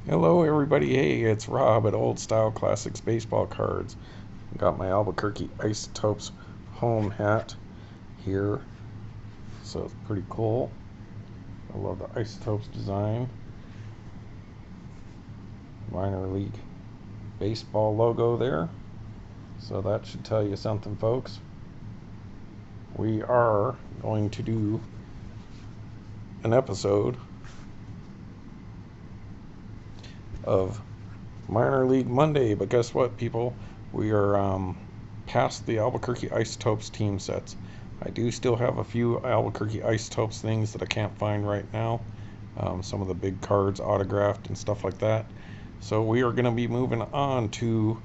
Hello everybody, hey, it's Rob at Old Style Classics Baseball Cards. Got my Albuquerque Isotopes home hat here, so it's pretty cool. I love the Isotopes design. Minor League Baseball logo there, so that should tell you something, folks. We are going to do an episode of Minor League Monday, but guess what, people? We are past the Albuquerque Isotopes team sets. I do still have a few Albuquerque Isotopes things that I can't find right now. Some of the big cards autographed and stuff like that. So we are going to be moving on to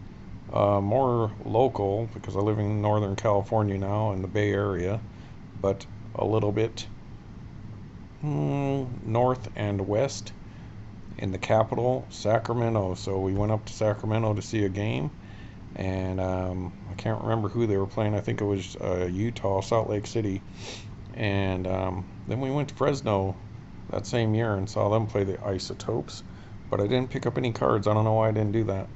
more local, because I live in Northern California now in the Bay Area, but a little bit north and west in the capital, Sacramento. So we went up to Sacramento to see a game, and I can't remember who they were playing. I think it was Utah, Salt Lake City, and then we went to Fresno that same year and saw them play the Isotopes, but I didn't pick up any cards. I don't know why I didn't do that.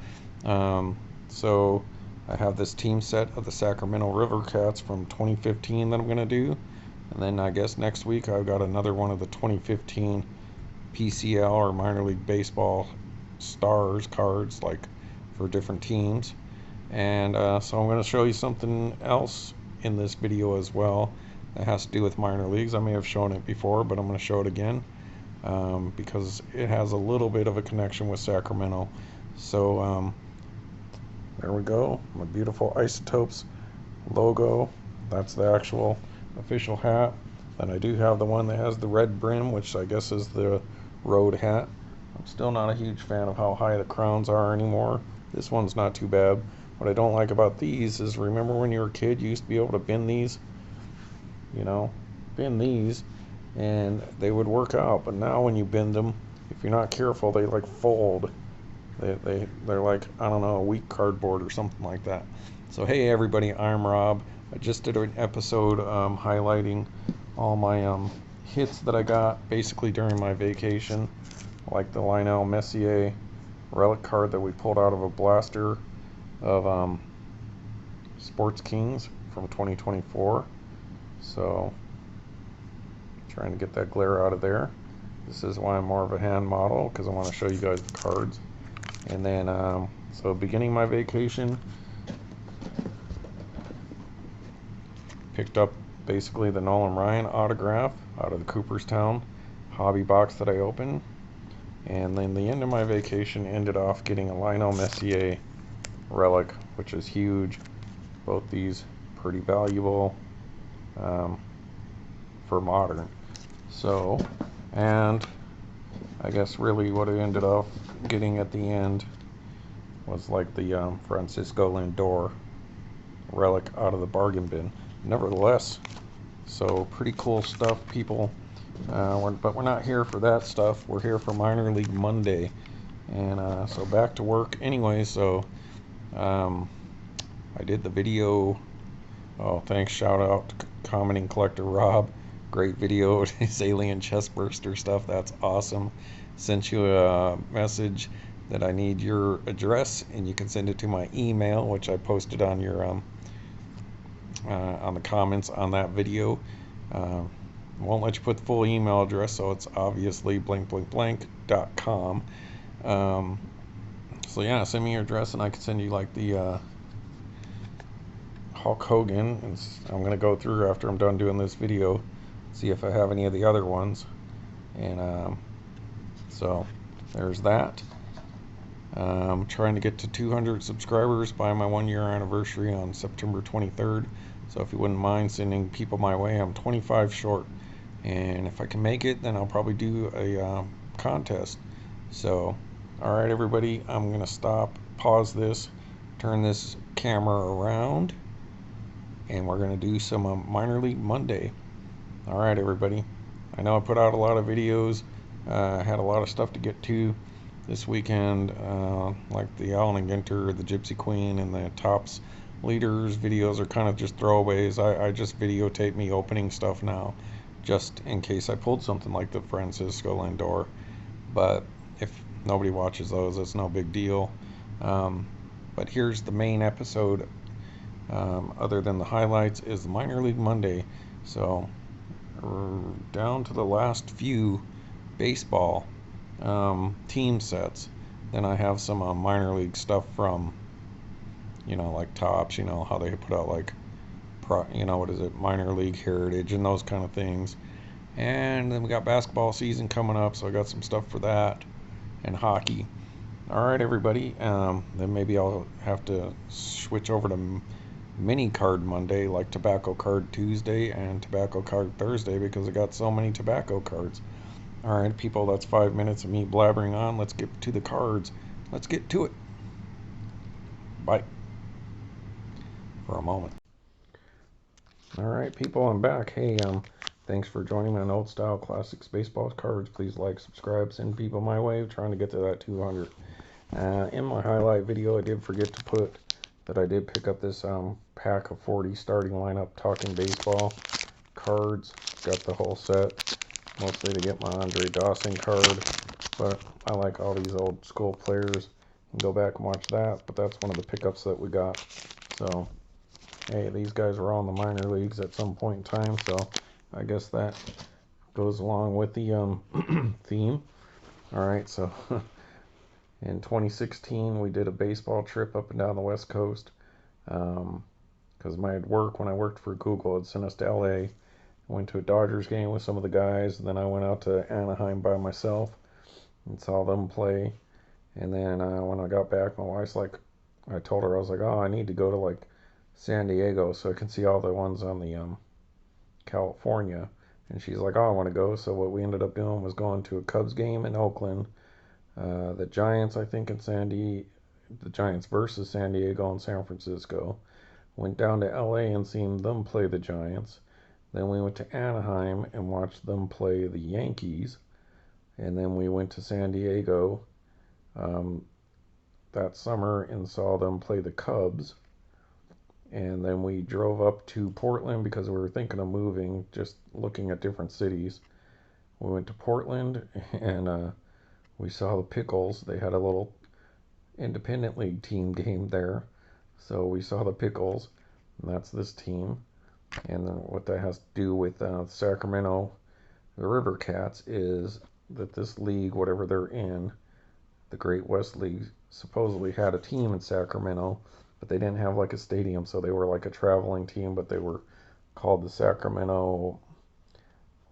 So I have this team set of the Sacramento Rivercats from 2015 that I'm going to do, and then I guess next week I've got another one of the 2015 PCL or minor league baseball stars cards, like for different teams. And so I'm going to show you something else in this video as well that has to do with minor leagues. I may have shown it before, but I'm going to show it again because it has a little bit of a connection with Sacramento. So there we go, my beautiful Isotopes logo. That's the actual official hat. Then I do have the one that has the red brim, which I guess is the road hat. I'm still not a huge fan of how high the crowns are anymore. This one's not too bad. What I don't like about these is, remember when you were a kid, you used to be able to bend these, bend these, and they would work out. But now when you bend them, if you're not careful, they like fold. They're like, I don't know, a weak cardboard or something like that. So hey everybody, I'm Rob. I just did an episode highlighting all my hits that I got basically during my vacation, like the Lionel Messier relic card that we pulled out of a blaster of Sports Kings from 2024. So trying to get that glare out of there. This is why I'm more of a hand model, because I want to show you guys the cards. And then so beginning my vacation, picked up basically the Nolan Ryan autograph out of the Cooperstown hobby box that I opened. And then the end of my vacation ended off getting a Lionel Messier relic, which is huge. Both these pretty valuable for modern. So, and I guess really what I ended up getting at the end was like the Francisco Lindor relic out of the bargain bin. Nevertheless, so pretty cool stuff, people. But we're not here for that stuff. We're here for Minor League Monday. And so back to work anyway. So I did the video. Oh, thanks. Shout out to commenting collector Rob. Great video. His alien chest burster stuff. That's awesome. Sent you a message that I need your address, and you can send it to my email, which I posted on your on the comments on that video. Won't let you put the full email address, so it's obviously blank.com. So yeah, send me your address and I can send you like the Hulk Hogan, and I'm gonna go through after I'm done doing this video, see if I have any of the other ones. And so there's that. Trying to get to 200 subscribers by my 1-year anniversary on September 23rd. So if you wouldn't mind sending people my way, I'm 25 short. And if I can make it, then I'll probably do a contest. So, alright everybody, I'm going to pause this, turn this camera around, and we're going to do some Minor League Monday. Alright everybody, I know I put out a lot of videos, had a lot of stuff to get to this weekend, like the Allen and Ginter, the Gypsy Queen, and the Tops Leaders videos are kind of just throwaways. I just videotape me opening stuff now, just in case I pulled something like the Francisco Lindor. But if Nobody watches those. It's no big deal. Um, but here's the main episode. Other than the highlights, is the Minor League Monday. So we're down to the last few baseball team sets. Then I have some minor league stuff from, like Tops. How they put out like, what is it, minor league heritage and those kind of things. And then we got basketball season coming up, so I got some stuff for that, and hockey. All right, everybody. Then maybe I'll have to switch over to mini card Monday, like tobacco card Tuesday and tobacco card Thursday, because I got so many tobacco cards. All right, people, that's 5 minutes of me blabbering on. Let's get to the cards. Let's get to it. Bye. For a moment. All right, people, I'm back. Hey, thanks for joining me on Old Style Classics Baseball Cards. Please like, subscribe, send people my way. Trying to get to that 200. In my highlight video, I did forget to put that I did pick up this pack of 40 starting lineup Talking Baseball cards. Got the whole set, mostly to get my Andre Dawson card, but I like all these old school players. You can go back and watch that, but that's one of the pickups that we got. So, hey, these guys were all in the minor leagues at some point in time, so I guess that goes along with the theme. All right, so in 2016, we did a baseball trip up and down the West Coast because my work, when I worked for Google, had sent us to LA. I went to a Dodgers game with some of the guys, and then I went out to Anaheim by myself and saw them play. And then when I got back, my wife's like, I told her, I was like, oh, I need to go to like San Diego so I can see all the ones on the California. And she's like, oh, I want to go. So what we ended up doing was going to a Cubs game in Oakland. The Giants, I think, the Giants versus San Diego and San Francisco. Went down to LA and seen them play the Giants. Then we went to Anaheim and watched them play the Yankees. And then we went to San Diego that summer and saw them play the Cubs. And then we drove up to Portland because we were thinking of moving, just looking at different cities. We went to Portland and we saw the Pickles. They had a little independent league team game there. So we saw the Pickles, and that's this team. And then what that has to do with Sacramento Rivercats is that this league, whatever they're in, the Great West League, supposedly had a team in Sacramento, but they didn't have like a stadium, so they were like a traveling team, but they were called the Sacramento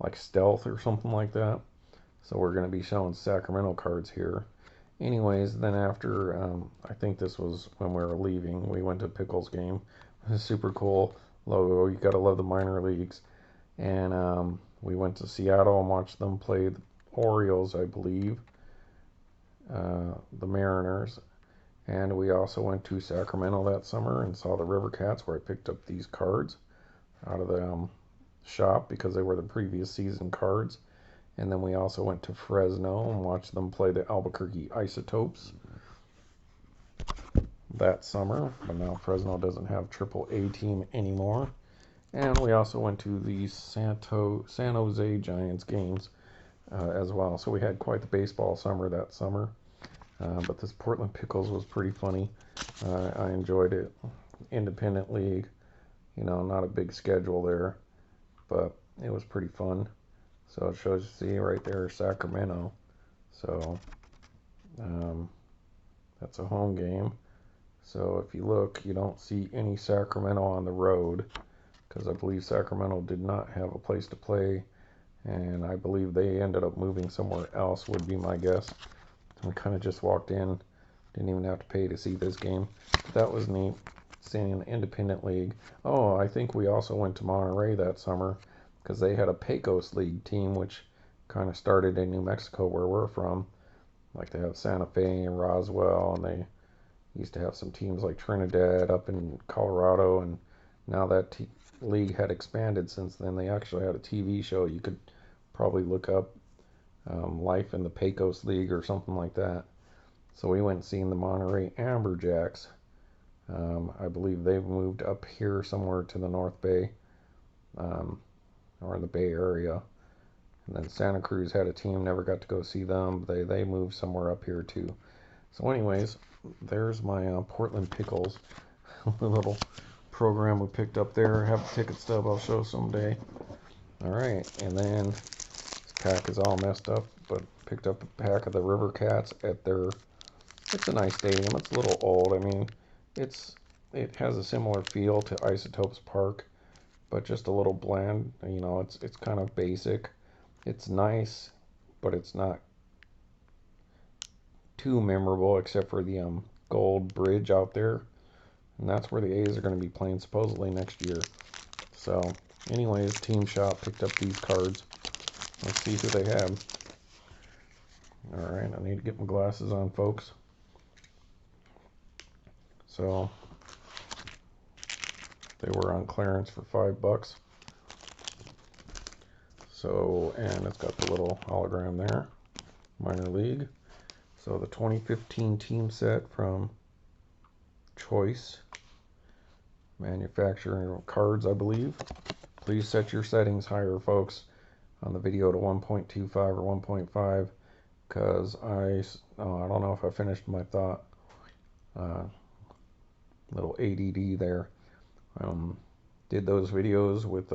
like Stealth or something like that. So we're going to be showing Sacramento cards here. Anyways, then after, I think this was when we were leaving, we went to Pickles game. It was super cool logo. You gotta love the minor leagues. And we went to Seattle and watched them play the Orioles, I believe, the Mariners. And we also went to Sacramento that summer and saw the Rivercats, where I picked up these cards out of the shop because they were the previous season cards. And then we also went to Fresno and watched them play the Albuquerque Isotopes that summer. But now Fresno doesn't have AAA team anymore. And we also went to the San Jose Giants games as well. So we had quite the baseball summer that summer. But this Portland Pickles was pretty funny. I enjoyed it. Independent league, not a big schedule there, but it was pretty fun. So it shows, see right there, Sacramento. So that's a home game. So if you look, you don't see any Sacramento on the road, because I believe Sacramento did not have a place to play, and I believe they ended up moving somewhere else, would be my guess. We kind of just walked in, didn't even have to pay to see this game. But that was neat, seeing an independent league. Oh, I think we also went to Monterey that summer, because they had a Pecos League team, which kind of started in New Mexico, where we're from. Like they have Santa Fe and Roswell, and they used to have some teams like Trinidad up in Colorado, and now that league had expanded since then. They actually had a TV show. You could probably look up Life in the Pecos League or something like that. So we went and seen the Monterey Amberjacks. I believe they've moved up here somewhere to the North Bay, or in the Bay Area. And then Santa Cruz had a team, never got to go see them. They moved somewhere up here too. So anyways, there's my Portland Pickles, the little program we picked up there. I have a ticket stub I'll show someday. Alright, and then this pack is all messed up, but picked up a pack of the Rivercats at their, it's a nice stadium. It's a little old. I mean, it has a similar feel to Isotopes Park, but just a little bland. You know, it's kind of basic. It's nice, but it's not too memorable except for the gold bridge out there. And that's where the A's are going to be playing supposedly next year. So, anyways, Team Shop picked up these cards. Let's see who they have. Alright, I need to get my glasses on, folks. So, they were on clearance for $5. So, and it's got the little hologram there, minor league. So the 2015 team set from Choice Manufacturing of Cards, I believe. Please set your settings higher, folks, on the video to 1.25 or 1.5, because I don't know if I finished my thought. Little ADD there. Did those videos with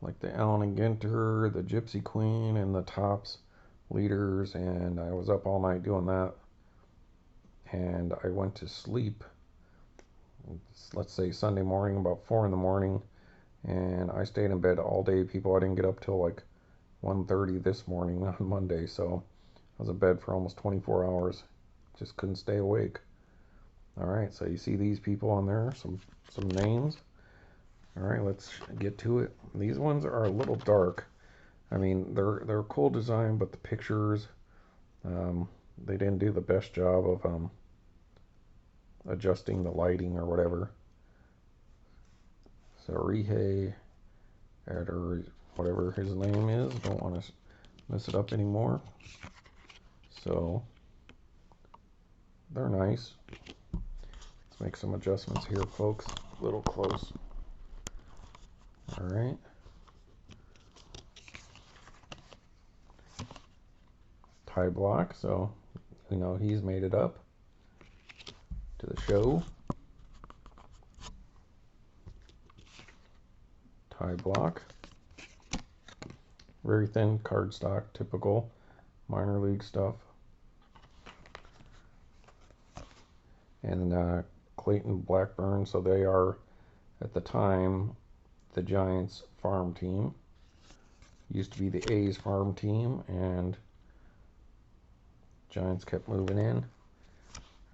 like the Allen and Ginter, the Gypsy Queen, and the Tops leaders, and I was up all night doing that, and I went to sleep, let's say Sunday morning, about 4 in the morning, and I stayed in bed all day, people. I didn't get up till like 1:30 this morning on Monday, so I was in bed for almost 24 hours. Just couldn't stay awake. Alright, so you see these people on there, some names. Alright, let's get to it. These ones are a little dark. I mean, they're a cool design, but the pictures, they didn't do the best job of adjusting the lighting or whatever. So Rihei, or whatever his name is, don't want to mess it up anymore. So they're nice. Let's make some adjustments here, folks. A little close. All right. Ty Blach, so we know he's made it up to the show. Ty Blach. Very thin cardstock, typical minor league stuff. And Clayton Blackburn, so they are, at the time, the Giants farm team. Used to be the A's farm team, and Giants kept moving in.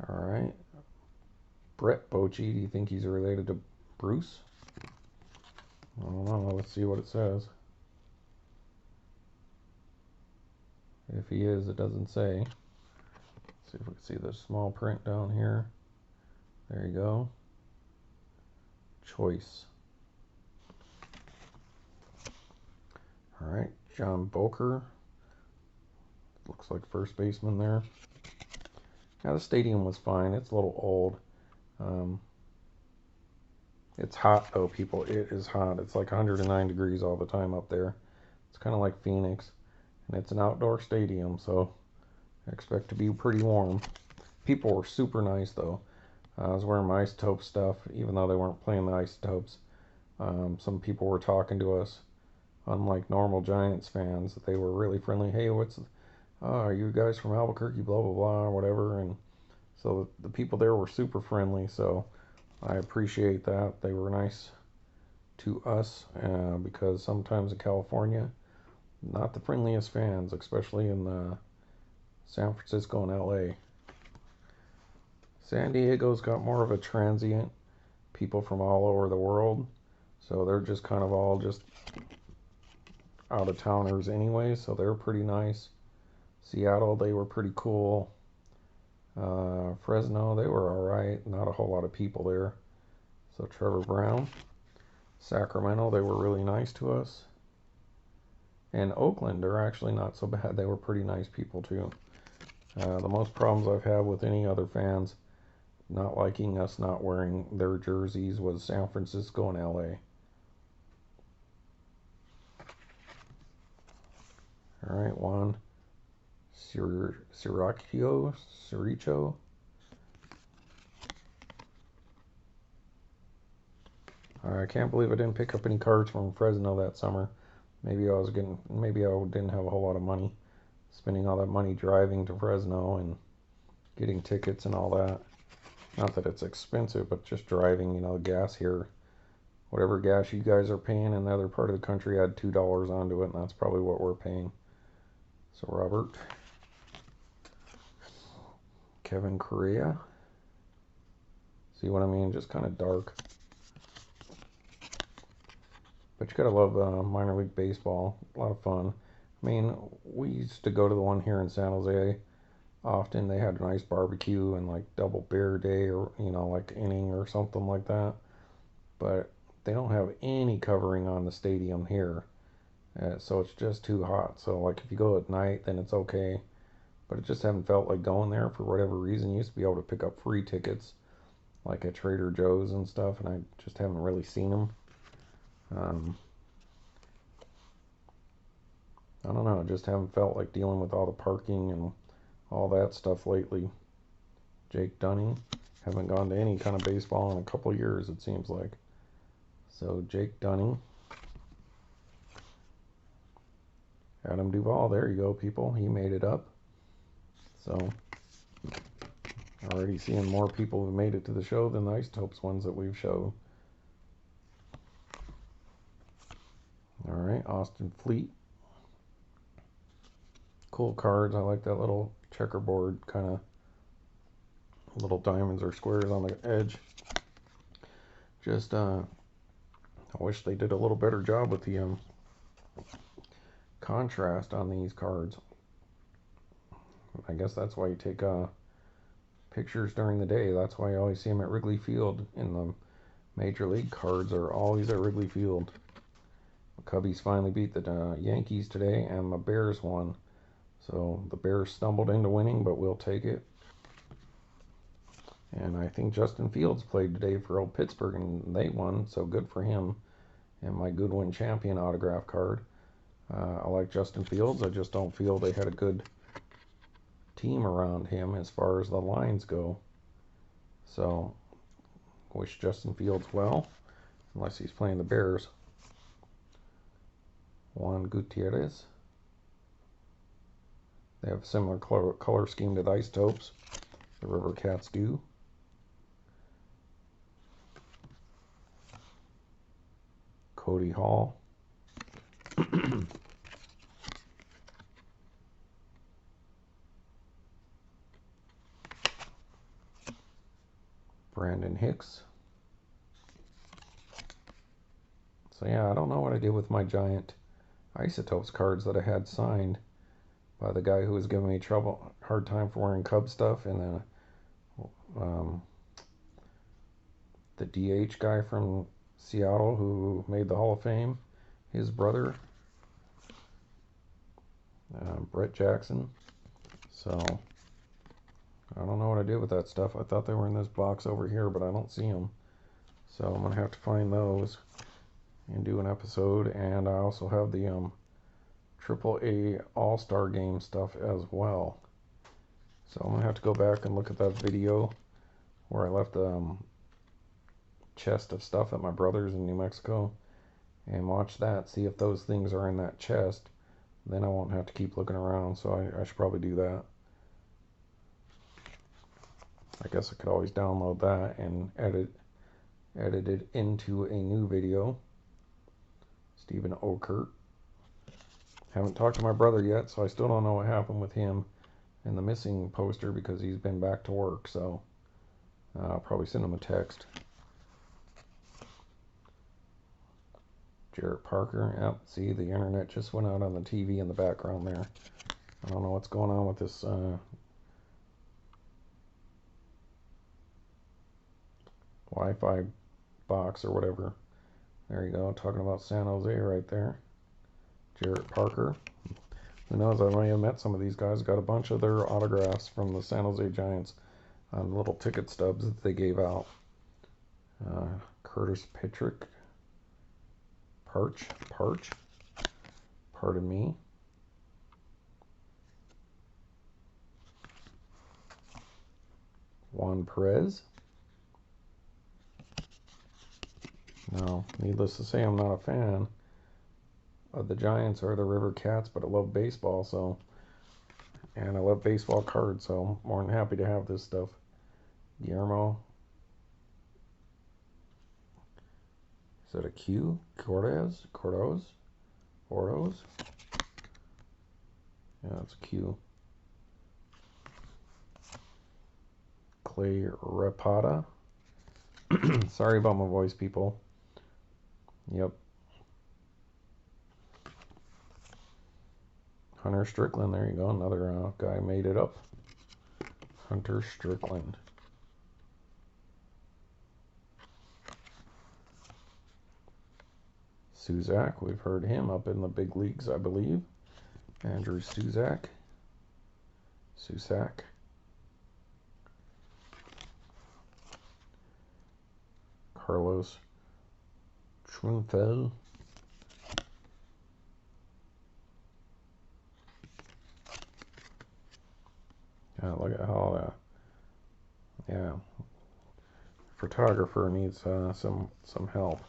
Alright. Brett Bochy, do you think he's related to Bruce? I don't know, let's see what it says. If he is, it doesn't say. Let's see if we can see the small print down here. There you go. Choice. Alright, John Boker. Looks like first baseman there. Now the stadium was fine. It's a little old. It's hot though, people. It is hot. It's like 109 degrees all the time up there. It's kind of like Phoenix. And it's an outdoor stadium, so I expect to be pretty warm. People were super nice though. I was wearing my Isotope stuff, even though they weren't playing the Isotopes. Some people were talking to us. Unlike normal Giants fans, they were really friendly. Hey, are you guys from Albuquerque, blah, blah, blah, or whatever. And so the people there were super friendly, so I appreciate that. They were nice to us, because sometimes in California, not the friendliest fans, especially in San Francisco and LA. San Diego's got more of a transient, people from all over the world, so they're just kind of all just out-of-towners anyway, so they're pretty nice. Seattle, they were pretty cool. Fresno, they were alright. Not a whole lot of people there. So Trevor Brown. Sacramento, they were really nice to us. And Oakland, they're actually not so bad. They were pretty nice people too. The most problems I've had with any other fans not liking us not wearing their jerseys was San Francisco and LA. All right, Juan Siricho. I can't believe I didn't pick up any cards from Fresno that summer. Maybe I didn't have a whole lot of money, spending all that money driving to Fresno and getting tickets and all that. Not that it's expensive, but just driving, gas here. Whatever gas you guys are paying in the other part of the country, add $2 onto it, and that's probably what we're paying. So Robert. Kevin Correa. See what I mean? Just kind of dark. But you gotta love minor league baseball. A lot of fun. I mean, we used to go to the one here in San Jose often. They had a nice barbecue and like double beer day, or like inning or something like that. But they don't have any covering on the stadium here, so it's just too hot. So like if you go at night, then it's okay. But I just haven't felt like going there for whatever reason. You used to be able to pick up free tickets, like at Trader Joe's and stuff, and I just haven't really seen them. I don't know. I just haven't felt like dealing with all the parking and all that stuff lately. Jake Dunning. Haven't gone to any kind of baseball in a couple years, it seems like. So Jake Dunning. Adam Duvall. There you go, people. He made it up. So already seeing more people who made it to the show than the Isotopes ones that we've showed. All right, Austin Fleet. Cool cards. I like that little checkerboard kind of little diamonds or squares on the edge. Just I wish they did a little better job with the contrast on these cards. I guess that's why you take pictures during the day. That's why you always see them at Wrigley Field. In the Major League cards are always at Wrigley Field. The Cubbies finally beat the Yankees today, and the Bears won. So the Bears stumbled into winning, but we'll take it. And I think Justin Fields played today for old Pittsburgh, and they won, so good for him. And my Goodwin Champion autograph card. I like Justin Fields. I just don't feel they had a good team around him as far as the lines go. So, wish Justin Fields well, unless he's playing the Bears. Juan Gutierrez. They have a similar color scheme to the Isotopes. The Rivercats do. Cody Hall. Brandon Hicks. So yeah, I don't know what I did with my giant Isotopes cards that I had signed by the guy who was giving me hard time for wearing Cub stuff, and then the DH guy from Seattle who made the Hall of Fame, his brother, Brett Jackson. So I don't know what I did with that stuff. I thought they were in this box over here, but I don't see them. So I'm gonna have to find those and do an episode. And I also have the AAA All-Star Game stuff as well. So I'm gonna have to go back and look at that video where I left the chest of stuff at my brother's in New Mexico and watch that, see if those things are in that chest. Then I won't have to keep looking around, so I should probably do that. I guess I could always download that and edit it into a new video. Stephen Okert. Haven't talked to my brother yet, so I still don't know what happened with him and the missing poster because he's been back to work, so I'll probably send him a text. Jarrett Parker. Yep, see, the internet just went out on the TV in the background there. I don't know what's going on with this Wi-Fi box or whatever. There you go, talking about San Jose right there. Jarrett Parker. Who knows, I may have met some of these guys. Got a bunch of their autographs from the San Jose Giants on little ticket stubs that they gave out. Curtis Patrick. Parch. Pardon me. Juan Perez. Now, needless to say, I'm not a fan of the Giants or the Rivercats, but I love baseball, so, and I love baseball cards, so I'm more than happy to have this stuff. Guillermo. Is that a Q? Cortez? Cordoz? Yeah, it's a Q. Clay Rapata. Sorry about my voice, people. Yep. Hunter Strickland, there you go. Another guy made it up. Hunter Strickland. Susac, we've heard him up in the big leagues, I believe. Andrew Susac. Carlos Schwinfeld. Yeah, look at all that. Yeah. Photographer needs some help.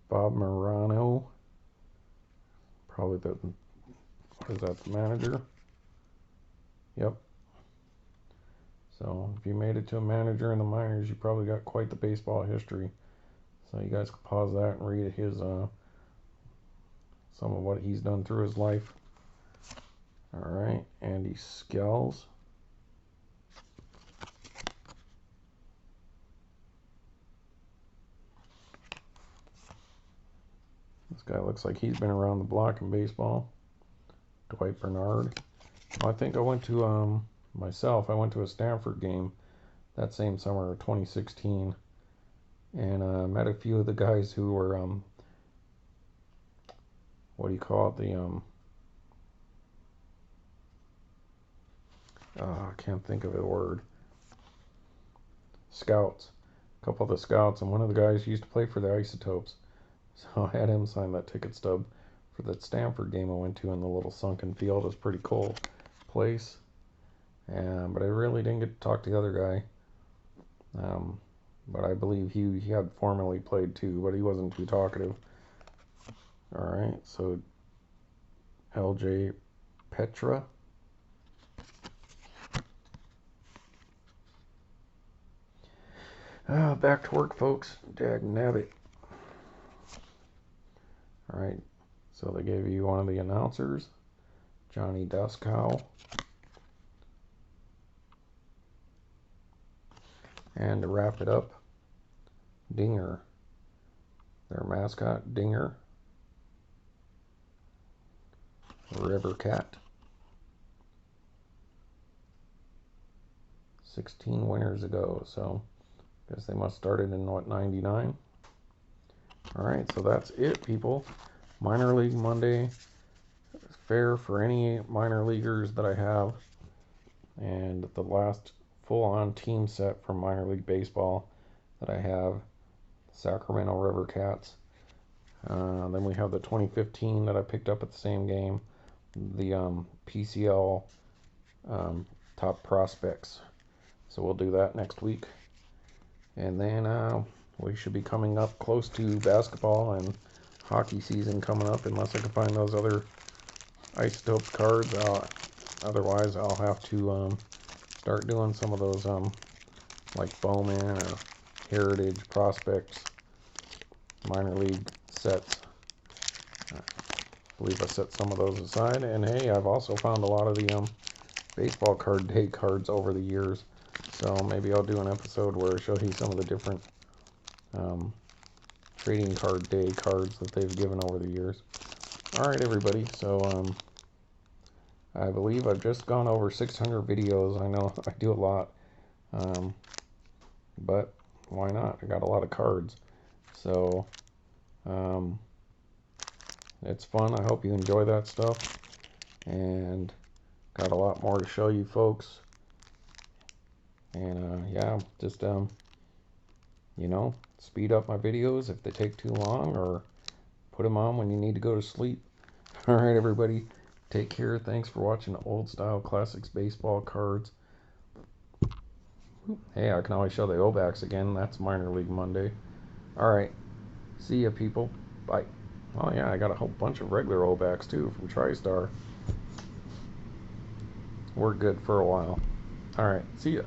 Bob Morano. Probably the, what is that, the manager? Yep. So if you made it to a manager in the minors, you probably got quite the baseball history. So you guys can pause that and read his some of what he's done through his life. All right, Andy Skells. This guy looks like he's been around the block in baseball. Dwight Bernard. I think I went to I went to a Stanford game that same summer of 2016, and met a few of the guys who were what do you call it, the I can't think of the word, scouts, a couple of the scouts, and one of the guys used to play for the Isotopes, so I had him sign that ticket stub for that Stanford game I went to in the little sunken field. It was a pretty cool place, but I really didn't get to talk to the other guy, but I believe he had formerly played too, but he wasn't too talkative. All right, so LJ Petra. Back to work, folks. Dag nabbit. All right, so they gave you one of the announcers, Johnny Duskow. And to wrap it up, Dinger. Their mascot, Dinger. Rivercat. 16 winners ago, so I guess they must started in what, 99? Alright, so that's it, people. Minor League Monday. Fair for any minor leaguers that I have. And the last full-on team set from minor league baseball that I have, Sacramento Rivercats. Then we have the 2015 that I picked up at the same game, the PCL top prospects. So we'll do that next week. And then we should be coming up close to basketball and hockey season coming up, unless I can find those other Isotopes cards. Otherwise, I'll have to start doing some of those like Bowman or Heritage Prospects minor league sets. I believe I set some of those aside. And hey, I've also found a lot of the baseball card day cards over the years. So maybe I'll do an episode where I show you some of the different trading card day cards that they've given over the years. Alright, everybody, so I believe I've just gone over 600 videos. I know I do a lot, but why not? I got a lot of cards, so it's fun. I hope you enjoy that stuff, and got a lot more to show you folks. And yeah, just you know, speed up my videos if they take too long, or put them on when you need to go to sleep. All right, everybody, take care. Thanks for watching Old Style Classics Baseball Cards. Hey, I can always show the O-backs again. That's minor league Monday. All right. See ya, people. Bye. Oh, yeah, I got a whole bunch of regular O-backs, too, from TriStar. We're good for a while. All right. See ya.